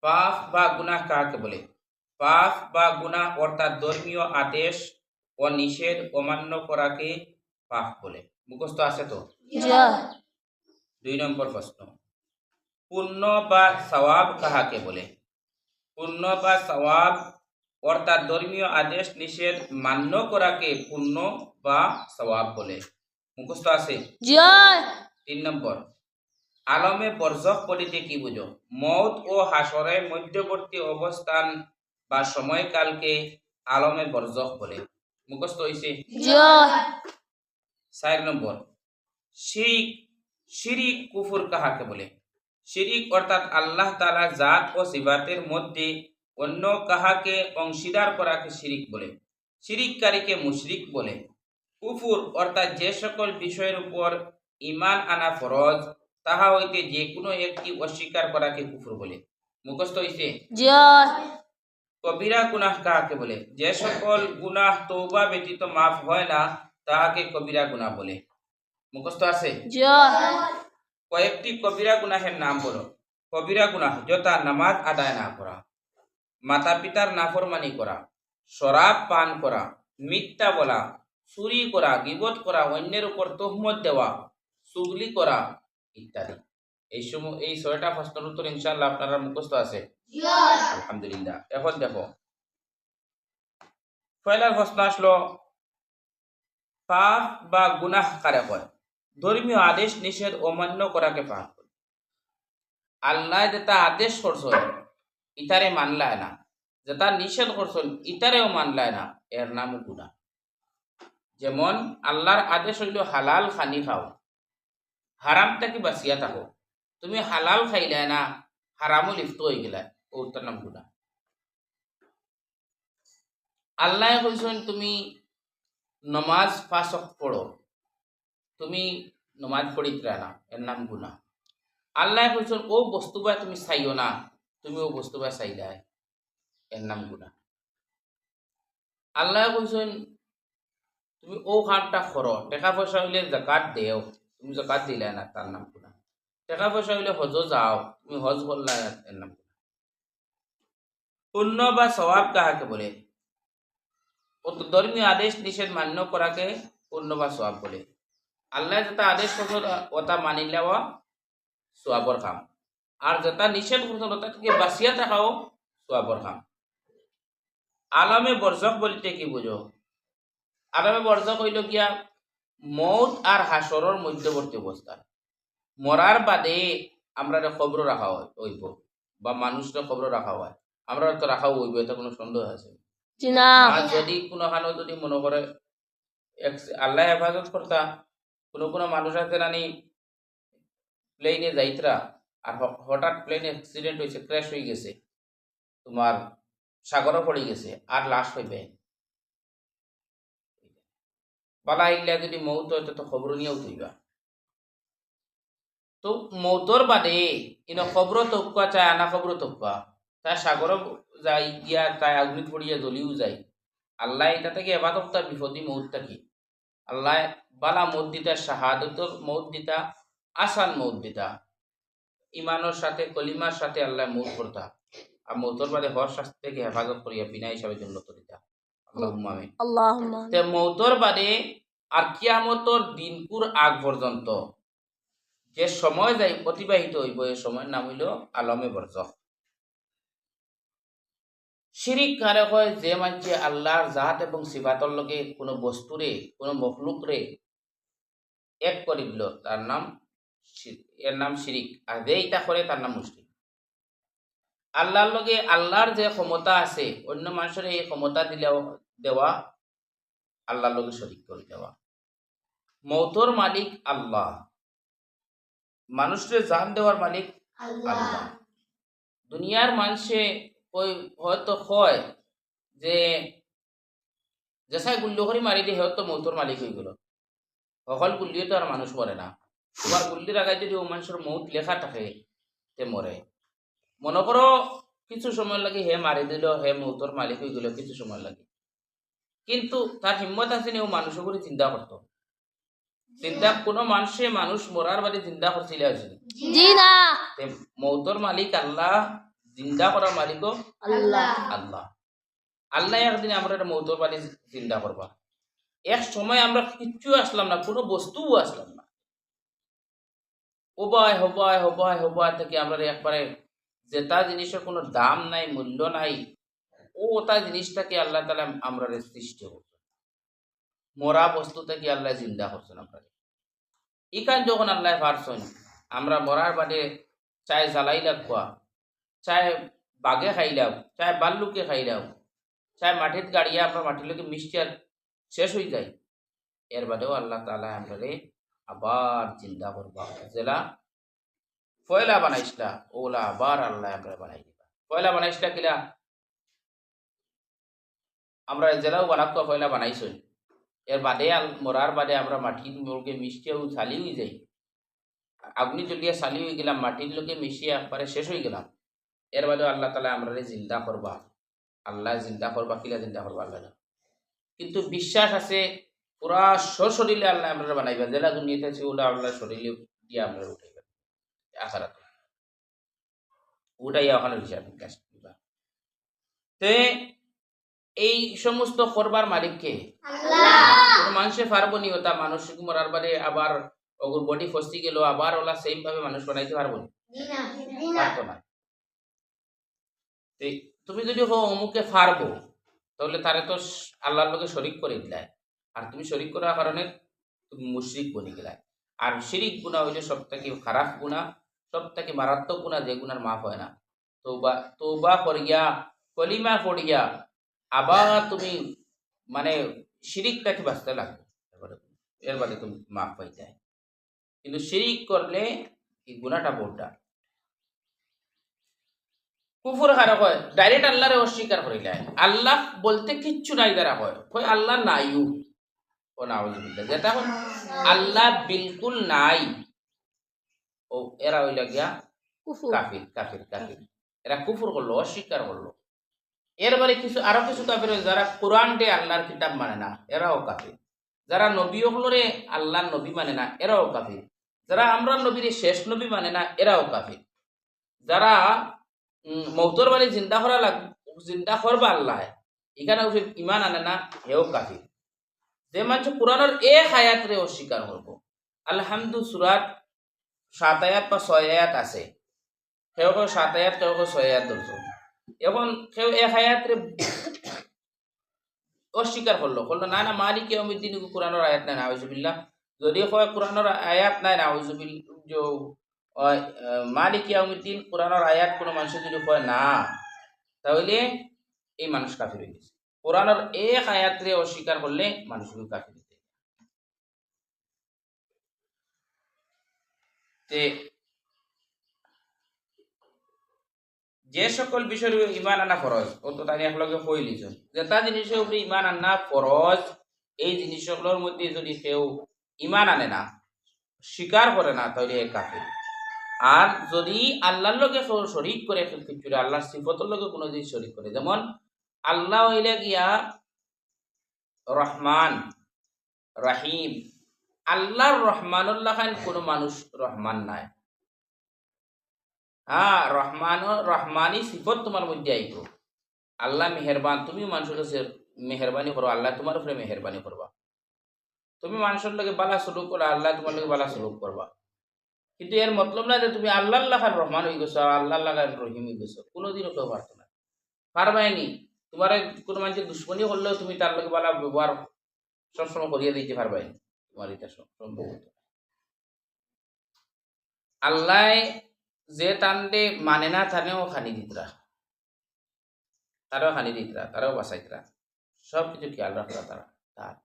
পাপ বা গুনাহ কাকে বলে? পাপ বা গুনাহ অর্থাৎ ধর্মীয় আদেশ ও নিষেধ অমান্য করাকে পাপ বলে। মুখস্থ আছে তো? 2 নম্বর প্রশ্ন, পুণ্য বা সওয়াব কাহাকে বলে? পুণ্য বা সওয়াব অর্থাৎ ধর্মীয় আদেশ নিষেধ মান্য করাকে পুণ্য বা সওয়াব বলে। মুখস্থ আছে? 3 নম্বর, আলমে বরজখ বলিতে কি বুঝো? মৌত ও হাসরের মধ্যবর্তী অবস্থান বা সময়কালকে আলমে বরজখ বলে। মুখস্থ হইছে? 4 নম্বর, শিরিক শিরিক কুফর কাহাকে বলে? শিরিক অর্থাৎ আল্লাহ তাআলার জাত ও সিফাতের মধ্যে অন্য কাহাকে অংশীদার করাকে শিরিক বলে। শিরিককারীকে মুশরিক বলে। কুফর অর্থাৎ যে সকল বিষয়ের উপর ঈমান আনা ফরজ তাহা হইতে যে কোনো একটি অস্বীকার করাকে কুফর বলে। মুখস্থ হইছে? কবিরা গুনাহ কাহাকে বলে? যে সকল গুনাহ তওবা ব্যতীত মাফ হয় না তাহাকে কবিরা গুনাহ বলে। মুখস্থ আছে? কয়েকটি কবিরা গুনাহের নাম বলো। কবিরা গুনাহ যথা নামাজ আদায় না করা, মাতা পিতার নাফরমানি করা, শরাব পান করা, মিথ্যা বলা, চুরি করা, গীবত করা, অন্যের উপর তহমত দেওয়া, চুগলি করা ইত্যাদি। এই 6টা প্রশ্নের উত্তর ইনশাআল্লাহ আপনারা মুখস্থ আছে? আলহামদুলিল্লাহ। এখন দেখো, পয়লা প্রশ্ন আসলো, পাপ বা গুনাহ কারে কয়? ধর্মীয় আদেশ নিষেধ অমান্য করাকে পাপ বলে। আল্লাহ যেটা আদেশ করছেন ইতারে মানলায় না, যেটা নিষেধ করছেন ইতারেও মানলায় না, এর নাম গুনাহ। যেমন আল্লাহর আদেশ হইল হালাল খানি খাও, হারাম থেকে বাঁচিয়া থাকো, তুমি হালাল খাইলে না, হারামও লিপ্ত হয়ে গেলা, ওটার নাম গুনাহ। আল্লাহ কইছেন তুমি নমাজ 5 ওয়াক্ত পড়ো, তুমি নমাজ পড়িতরা না, এর নাম গুনাহ। আল্লাহ কইছেন ও বস্তুবা তুমি চাইও না, তুমি ও বস্তুবা চাইলা, এর নাম গুনাহ। আল্লাহ কইছেন তুমি ও কামটা করো, টাকা পয়সা হইলে যাকাত দেও, তুমি যাকাত দিলা না, তার নাম গুনাহ। টাকা পয়সা হইলে হজ যাও, তুমি হজ করলা, এর নাম গুনাহ। পুণ্য বা সওয়াব কাহাকে বলে? ধর্মীয় আদেশ নিষেধ মান্য করাকে পুণ্য বা সওয়াব বলে। আল্লাহ যেটা আদেশ করছেন ওটা মানি নেওয়া সওয়াবর কাম, আর যেটা নিষেধ করছেন ওটা থেকে বাঁচিয়া থাকাও সওয়াবর কাম। আলমে বরজখ বলিতে কি বুঝো? আলমে বরজখ হইল গিয়া মৌত আর হাসরের মধ্যবর্তী অবস্থা। মরার বাদে আমরা কবর রাখা হইব বা মানুষের কবর রাখা হয়, আমরা তো রাখাও হইব, এটা কোনো সন্দেহ আছে? আর যদি কোনোখানে যদি মনে করে আল্লাহ হেফাজত করতা, কোনো মানুষ আছে নানি প্লেনে যাইতরা আর হঠাৎ প্লেন অ্যাক্সিডেন্ট হয়েছে, ক্র্যাশ হয়ে গেছে, তোমার সাগরে পড়ে গেছে, আর লাশ হইবে বালা ইল্লা যদি মৌত হয় তো খবর নিয়েও তুইবা। তো মৌতর বাদে ইন খবর তক্কা চায় আনা খবর তক্কা, তাই সাগর যাই গিয়া তাই আগুনিত পড়িয়া জ্বলিও যায়। আল্লাহ এটা থেকে এবাদত বিপদী মৌত থাকি আল্লাহ বালা মৌত দিতা, শাহাদতর মৌত দিতা, আসান মৌত দিতা, ইমানের সাথে কলিমার সাথে আল্লাহ মৌত করতা, আর মৌতর বাদে হর শাস্তি থেকে হেফাজত করিয়া বিনা হিসাবে জন্নত দিতা। আল্লাহুম্মা আমিন। তে মৌতর বাদে আর কিয়ামতর দিনকুর আগ পর্যন্ত যে সময় যাই অতিবাহিত হইব, এই সময়ের নাম হইল আলমে বরজখ। শিরিক কারে হয়? যে মানছে আল্লাহর জাত এবং সিফাতর লগে কোনো বস্তুরে কোনো মখলুকরে এক করে দিল, তার নাম এর নাম শিরিক। আর যে ইটা করে তার নাম মুশরিক। আল্লাহর লগে আল্লাহর যে ক্ষমতা আছে অন্য মানুষের এই ক্ষমতা দেওয়া আল্লাহর লগে শরীক করে দেওয়া। মৌতর মালিক আল্লাহ, মানুষের জান দেওয়ার মালিক আল্লাহ। দুনিয়ার মানুষে হয়তো হয় যে যেসাই গুল্লি করে মারি দিয়ে হয়তো মৌতর মালিক হয়ে গেল, সকল গুল্লিও তো আর মানুষ মরে না। তোমার গুল্লির আগে যদি ও মানুষের মৌত লেখা থাকে তে মরে। মনে করো কিছু সময় লাগে হে মারি দিল, হে মৌতর মালিক হয়ে গেল, কিছু সময় লাগে, কিন্তু তার হিম্মত আছে ও মানুষের করে চিন্তা করতো? চিন্তা কোনো মানুষ মরার বাদে চিন্তা করছিল? মৌতর মালিক আল্লাহ জিন্দা করার মালিকও আল্লাহ আল্লাহ। আল্লাহ একদিন আমরা মৌতর বাড়ি জিন্দা করবা। এক সময় আমরা কিচ্ছু আসলাম না, কোনো বস্তুও আসলাম না, হবায় থেকে আমরা একবারে যেটা জিনিসের কোনো দাম নাই, মূল্য নাই, ওটা জিনিসটাকে আল্লাহ তাআলা আমরা সৃষ্টি করছেন। মরা বস্তু থেকে আল্লাহ জিন্দা করছেন আমরা। ইখান যখন আল্লাহ পারছেন, আমরা মরার বাদে চাই জ্বালাইলাম খোয়া, চাই বাঘে খাইলাম, চাই বাল্লুকে খাইলাম, চাই মাটির গাড়িয়া আমরা মাটির লোকে মিষ্টি আর শেষ হয়ে যায়, এর বাদেও আল্লাহ তাআলা আমরা আবার জিন্দা করবা। জেলা পয়লা বানাইছিলা ওলা আবার আল্লাহ আমরা বানাই দিবা। পয়লা বানাইছিলা কিলা আমরা জেলাও বানাতো পয়লা বানাইছই, এর বাদে মরার বাদে আমরা মাটির লোকে মিষ্টিও চালি হয়ে যাই, আগুনি জ্বলিয়া চালি হয়ে গেলাম, মাটির লোকে মিশিয়ে একবারে শেষ হয়ে গেলাম। এর বাদেও আল্লাহ তাআলা আমরা জিন্দা করবা। আল্লাহ জিন্দা করবা, কিলা জিন্দা করবা আল্লাহ জানে। কিন্তু বিশ্বাস আছে পুরা সশরীরে আল্লাহ আমরা বানাইবা, জেলা দুনিয়াতে আছে ওলা আল্লাহ শরীরে দিয়ে আমরা উঠাইবা আখারাত উঠাইয়া ওখানে হিসাব নিকাশ দিবা। তে এই সমস্ত করবার মালিককে কোনো মানুষে পারবো নি, ওটা মানসিক মরার বাদে আবার ওগুর বডি ফসি গেল, আবার ওলা সেম ভাবে মানুষ বানাইতে পারবো নি, পারতো না। তুমি যদি হো অমুকে পারবো, তাহলে তারে তো আল্লাহর লোকে শরিক করে দিলায়, আর তুমি শরিক করার কারণে তুমি মুশরিক বনি গেলায়। আর শিরিক গুণা হইলে সব থেকে খারাপ গুণা, সব থেকে মারাত্মক গুণা, যে গুণার মাফ হয় না। তৌবা করিয়া কলিমা পড়িয়া আবার তুমি মানে শিরিকটাকে বাঁচতে লাগবে, এর বাদে তুমি মাফ পাই যায়। কিন্তু শিরিক করলে এই গুণাটা বড়টা। কুফুর হারা হয় ডাইরেক্ট আল্লাহরে অস্বীকার করিলে, আল্লাহ বলতে কিচ্ছু নাই দ্বারা হয় আল্লাহ নাইও ও নাউজুবিল্লাহ, যেটা হয় আল্লাহ বিলকুল নাই, ও এরা হইলা গিয়া কাফির কাফির কাফির, এরা কুফুর করলো, অস্বীকার করলো। এরবারে কিছু আরো কিছু কাফির যারা কোরআনটে আল্লাহর কিতাব মানে না, এরাও কাফির। যারা নবী হলরে আল্লাহর নবী মানে না, এরাও কাফির। যারা আমরা নবীর শেষ নবী মানে না, এরাও কাফির। যারা মৌতর বাড়ি চিন্তা করা চিন্তা করবা আল্লাহ এখানে ইমান আনে না, হেও কাফির। যে মানুষ কোরআনের এক আয়াতরে অস্বীকার করবো, আলহামদু সুরাত 7 আয়াত বা 6 আয়াত আছে, কেউ কেউ 7 আয়াত, কেউ কেউ 6 আয়াত ধরছ, এখন কেউ এক আয়াতরে অস্বীকার করলো না না মালিক ইয়াউমিদ্দিন কোরআনের আয়াত নাই, নাউজুবিল্লাহ। যদি হয় কোরআনের আয়াত নাই, নাউজুবিল্লাহ, মালিক ইয়াউমিদ্দিন কোরআনের আয়াত কোনো মানুষের যদি কয় না, তাহলে এই মানুষ কাফির হয়ে গেছে। কোরআনের এক আয়াতরে অস্বীকার করলে মানুষগুলো কাফির হয়ে যায়। যে সকল বিষয়ের ইমান আনা ফরজ, ও তো তাই একলগে কইলিছেন যেটা জিনিসের উপরে ইমান আনা ফরজ, এই জিনিসগুলোর মধ্যে যদি কেউ ইমান আনে না, স্বীকার করে না, তাহলে এ কাফির। আর যদি আল্লাহর লগে শরীক করে কিছু, আল্লাহর সিফতের লগে কোনো জিনিস শরীক করে, যেমন আল্লাহ হইলে গিয়া রহমান রাহিম, আল্লাহর রহমানুল্লাহ খান কোনো মানুষ রহমান নাই। হ্যাঁ, রহমানি সিফত তোমার মধ্যে আইব। আল্লাহ মেহেরবান, তুমি মানুষের কাছে মেহরবানি করো, আল্লাহ তোমার উপরে মেহরবানি করবা। তুমি মানুষের লগে বালা সুলুক করো, আল্লাহ তোমার লগে বালা সুলুক করবা। কিন্তু এর মতলব না যে তুমি আল্লাহ লাখান রহমান হয়ে গেছো আর আল্লাহ লাখান রহিম হয়ে গেছো, কোনোদিনও কেউ পারতো না, পারবাইনি। তোমার কোনো মানুষের দুশ্মনী করলেও তুমি তার লগে বালা ব্যবহার সবসময় করিয়া দিতে পারবাইনি, তোমার এটা সম্ভব। আল্লাহ যে টানতে মানে না, তানেও খানি দিতরা, তারাও খানি দিতরা, তারাও বাঁচাইতরা, সব কিছু খেয়াল রাখরা তারা তার,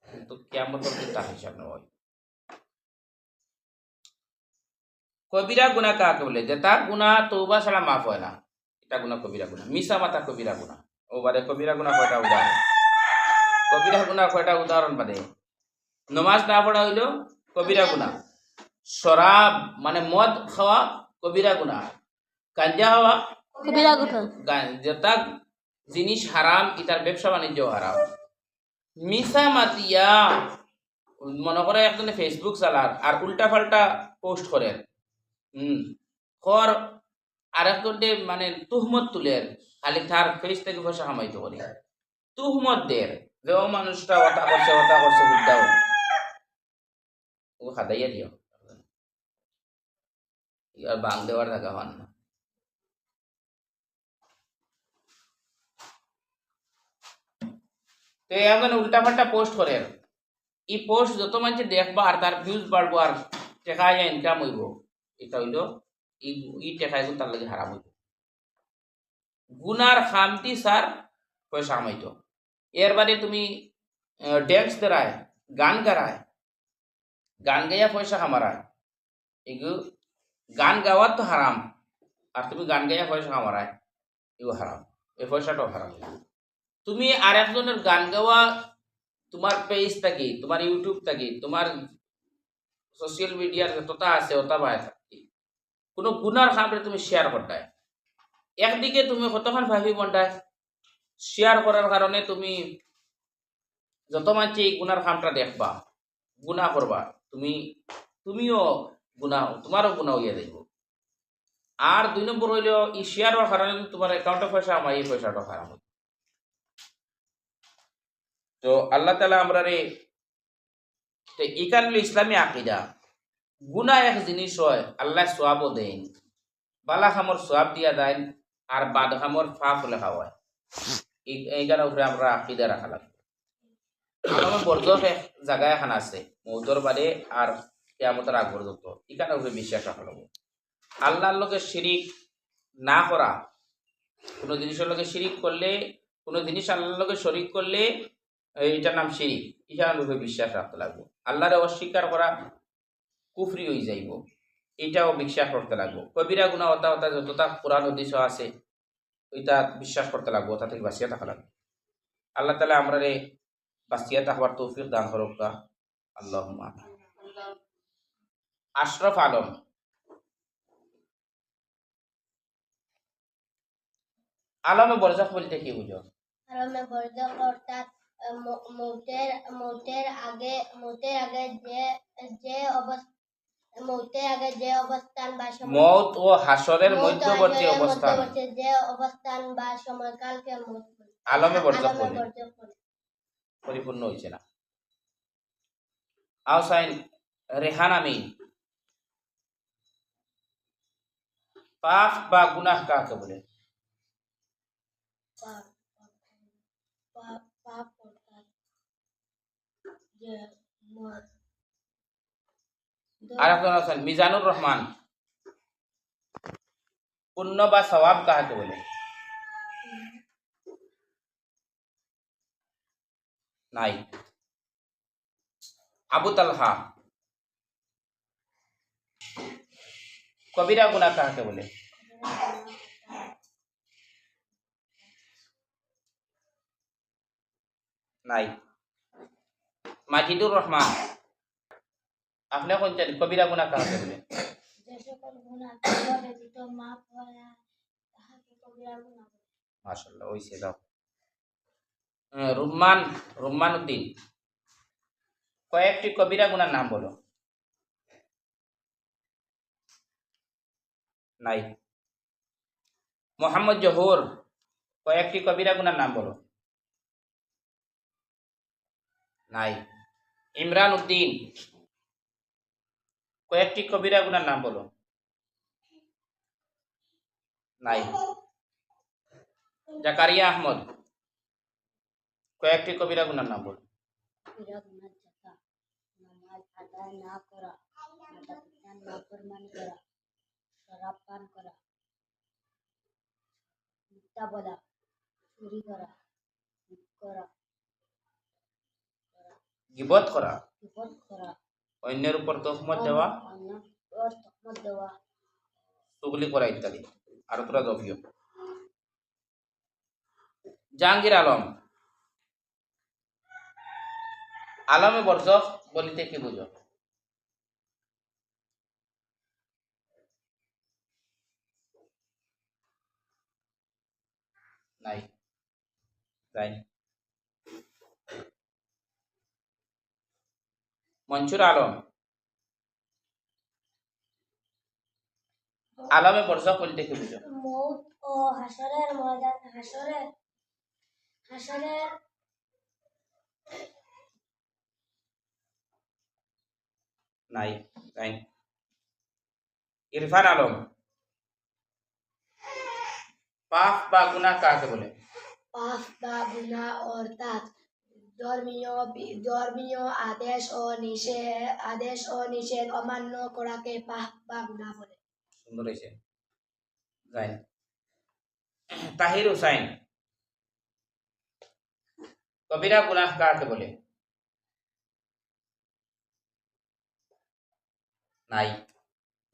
কিন্তু কিয়ামতের দিন তার হিসাব নয়। কবিরা গুণা কাকে বলে? যেটা গুণা তওবা ছাড়া মাফ হয় না, এটা গুণা কবিরা গুণা। মিশা মাতা কবিরা গুণা। ও বাদে কবিরা গুণা কয়টা উদাহরণ? কবিরা গুণা কয়টা উদাহরণ বাদে? নমাজ না পড়া হইল কবিরা গুণা, শরাব মানে মদ খাওয়া কবিরা গুণা, গাঞ্জা খাওয়া কবিরা গুণা, যেটা জিনিস হারাম ইতার ব্যবসা বাণিজ্য হারাম। মিশা মাতিয়া, মনে করে একজনে ফেসবুক চালার আর উল্টা পাল্টা পোস্ট করেন, আরেকজনকে মানে তুহমত তুলের খালি তার ফেস থেকে পয়সা কামাইতে পারি তুহমত দের যে ও মানুষটা ওটা করছে বুঝাও ও খাদাইয়া দিও আর বাং দেওয়ার থাকা হন না তো এখন উল্টাপাল্টা পোস্ট করে এই পোস্ট যত মানুষ দেখবা আর তার ভিউজ বাড়বো আর টেকা ইনকাম হইব এটা হইল ই টেকা এগুলো তার লাগে হারাম হইব গুনার খামতি স্যার পয়সা কামাইতো এর বাদে তুমি ড্যান্স দেরায় গান গারায় গান গাইয়া পয়সা কামারায় এগু গান গাওয়ার তো হারাম আর তুমি গান গাইয়া পয়সা কামারায় এগু হারাম এই পয়সাটাও হারাম তুমি আর একজনের গান গাওয়া তোমার পেজ থাকি তোমার ইউটিউব থাকি তোমার সোশ্যাল মিডিয়ার যতটা আছে ওটা বায় থাকি কোনো গুনার খামরে তুমি শেয়ার করতায় একদিকে তুমি কতক্ষণ ভাবি মনটায় শেয়ার করার কারণে তুমি যত মানছি এই গুনার খামটা দেখবা গুনাহ করবা তুমিও গুনাহ তোমারও গুনাহ হইয়া যাইব আর 2 নম্বর হইল এই শেয়ারের কারণে তোমার অ্যাকাউন্টে পয়সা আমার এই পয়সাটা হারাম হইব তো আল্লাহ তাআলা আমরা রে তো ইকান হলো ইসলামী আকীদা গুনাহ এক জিনিস হয় আল্লাহ সওয়াবও দেন বালা খামর সওয়াব দিয়া দেন আর বাদ খামর পাপ লেখা হয় এইখানে উপরে আমরা আকীদা রাখা লাগবে আমার বর্জক এক জায়গায় এখন আছে মৌদর বাদে আর কিয়ামতের আগ পর্যন্ত এখানে উপরে বিশ্বাস রাখা লাগবে আল্লাহর লগে শিরিক না করা কোনো জিনিসের লগে শিরিক করলে কোনো জিনিস আল্লাহর লগে শরিক করলে এটার নাম শিরিক এটার উপরে বিশ্বাস রাখতে লাগবে আল্লাহরে অস্বীকার করা কুফরি হয়ে যাইব এটাও বিশ্বাস করতে লাগবো কবিরা গুনাহ হতা যতটা কোরআন হাদিস আছে ওইটা বিশ্বাস করতে লাগবো ওটা থেকে বাঁচিয়ে থাকা লাগবে আল্লাহ তাআলা আমরা রে বাঁচিয়ে থাকবার তৌফিক দান করুক আল্লাহুম্মা আশরাফ আলম আলমে বরজাখ বলতে কি বুঝো আলমে বরজাখ অর্থাৎ মৌতের আগে যে অবস্থান বা মৌত ও হাসরের মধ্যবর্তী অবস্থান যে অবস্থান বা সময়কালকে মৌত আলমে বরজাখ বলে পরিপূর্ণ হইছে না আউসাইন রেহান আমিন পাপ বা গুনাহ কাকে বলে পাপ অর্থাৎ যে আর একজন আছেন মিজানুর রহমান পুণ্য বা সওয়াব কাকে বলে নাই আবু তালহা কবিরা গুনাহ কাকে বলে নাই মাজিদুর রহমান আপনি কোন জানেন কবিরা গুনাহ কাকে বলে যে সকল গুনাহ আল্লাহ ব্যতীত মাফ হয় না তাহাকে কবিরা গুনাহ বলে মাশাআল্লাহ হইছে দাও রুম্মান উদ্দিন কয়েকটি কবিরা গুনার নাম বলো নাই মোহাম্মদ জহুর কয়েকটি কবিরা গুনার নাম বলো নাই ইমরান উদ্দিন কয়েকটি কবিরা গুনার নাম বলো নাই জাকারিয়া আহমদ কয়েকটি কবিরা গুনার নাম বলো কবিরা গুনাহ যাতা নামাজ আদায় না করা মাতা পিতার নাফরমানি করা শরাব পান করা মিথ্যা বলা চুরি করা গীবত করা বিপদ করা অন্যের উপর তহমত দেওয়া তহমত দেওয়া চুগলি করা ইত্যাদি আর তোরা দফিও জাহাঙ্গীর আলম আলমে বরজখ বলিতে কি বুঝো নাই তাই মনসুর আলম আলমে বরজখ বলতে কি বুঝো? মৌত ও হাসরের ময়দান হাসরের নাই নাই। ইরফান আলম, পাপ বা গুনাহ কাকে বলে? পাপ বা গুনাহ অর্থাৎ ধর্মীয় আদেশ ও নিষেধ অমান্য করাকে পাপ বা গুনাহ বলে। সুন্দর হয়েছে। যাই। তাহির হুসাইন, কবিরা গুনাহ কাকে বলে? নাই।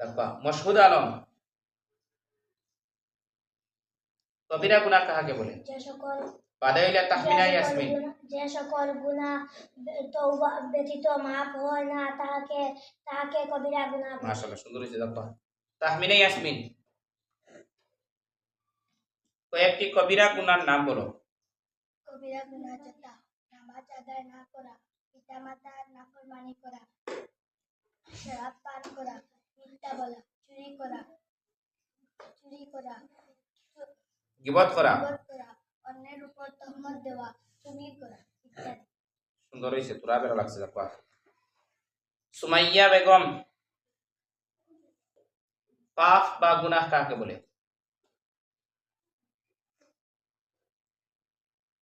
তারপর মশহুদ আলম, কবিরা গুনাহ কাকে বলে? বাদাইলা তাহমিনা ইয়াসমিন, যে সকল গুনাহ তওবা ব্যতীত মাফ হয় না তাহাকে কবিরা গুনাহ বলে। মাশাআল্লাহ, সুন্দর হয়েছে। তারপর তাহমিনা ইয়াসমিন, কয়েকটি কবিরা গুনার নাম বলো। কবিরা গুনাহ যেটা নামাজ আদায় না করা, পিতামাতার নাফরমানি করা, শরাব পান করা, মিথ্যা বলা, চুরি করা, গীবত করা, অন্যের উপর তহমত দেওয়া, চুরি করা ইত্যাদি। সুন্দর হয়েছে, তোরা ভালো লাগছে। তারপর সুমাইয়া বেগম, পাপ বা গুনাহ কাকে বলে?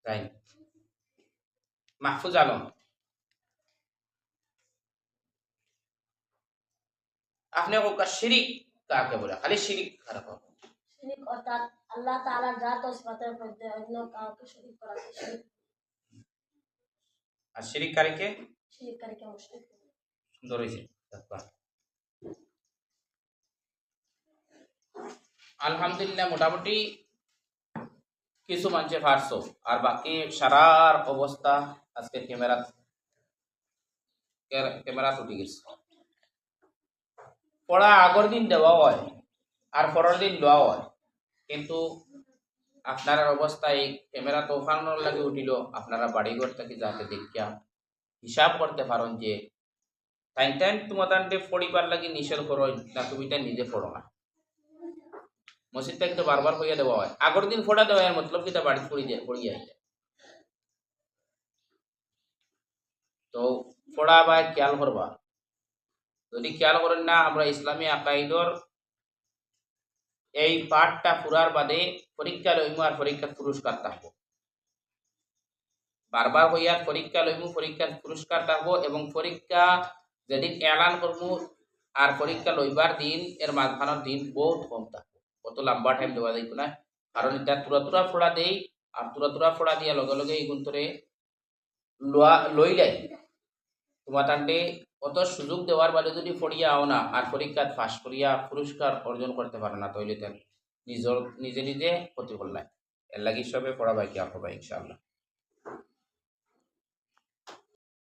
তাই। মাহফুজ আলম, আপনি শিরিক কাকে বলে? খালি শিরিক খারাপ। শিরিক অর্থাৎ আল্লাহ তাআলার জাত ও সিফাতের মধ্যে অন্য কাউকে শরীক করা শিরিক। আর শিরিককারীকে? শিরিককারীকে মুশরিক বলে। সুন্দর হয়েছে। তারপর আলহামদুলিল্লাহ মোটামুটি কিছু মানুষে পারছো, আর বাকি সারার অবস্থা আজকে ক্যামেরা উঠে গেছে। পড়া আগের দিন দেওয়া হয় আর পরের দিন দেওয়া হয়, কিন্তু আপনার অবস্থা এই ক্যামেরা তোফানোর লাগে উঠিল। আপনারা বাড়িঘর থেকে যাতে দেখিয়া হিসাব করতে পারেন যে টাইম টাইম তোমাদের পড়িবার লাগে নিষেধ করো না, তুমি এটা নিজে পড়ো না। মসজিদটা কিন্তু বারবার হইয়া দেওয়া হয়, আগের দিন ফোড়া দেওয়া হয়, মতলব কি তা বাড়ি পড়িয়া যায়। তো ফোড়া বা খেয়াল করবা, যদি খেয়াল করেন না, আমরা ইসলামী আকাইদর এই পাঠটা পুরার বাদে পরীক্ষা লইমু আর পরীক্ষার পুরস্কার থাকবো। বারবার হইয়ার পরীক্ষা লইমু, পরীক্ষার পুরস্কার থাকবো, এবং পরীক্ষা যেদিন এলান করবো আর পরীক্ষা লইবার দিন এর মাঝখানের দিন বহুত কম থাকবো। কত লম্বা টাইম দেওয়া যাইতো না, কারণ এটা তুরা ফোড়া দেই, আর তুরা ফোড়া দিয়া লগে লগে এই গুন্তরে লইলাই তোমার টান্ডে অত সুযোগ দেওয়ার বাদে যদি পড়িয়া আও না আর পরীক্ষা ফাঁস করিয়া পুরস্কার অর্জন করতে পারে না, তাইলে নিজে নিজে ক্ষতি করলাই। এর লাগি সবে পড়াবাই কি আঁকবাই ইনশাআল্লাহ।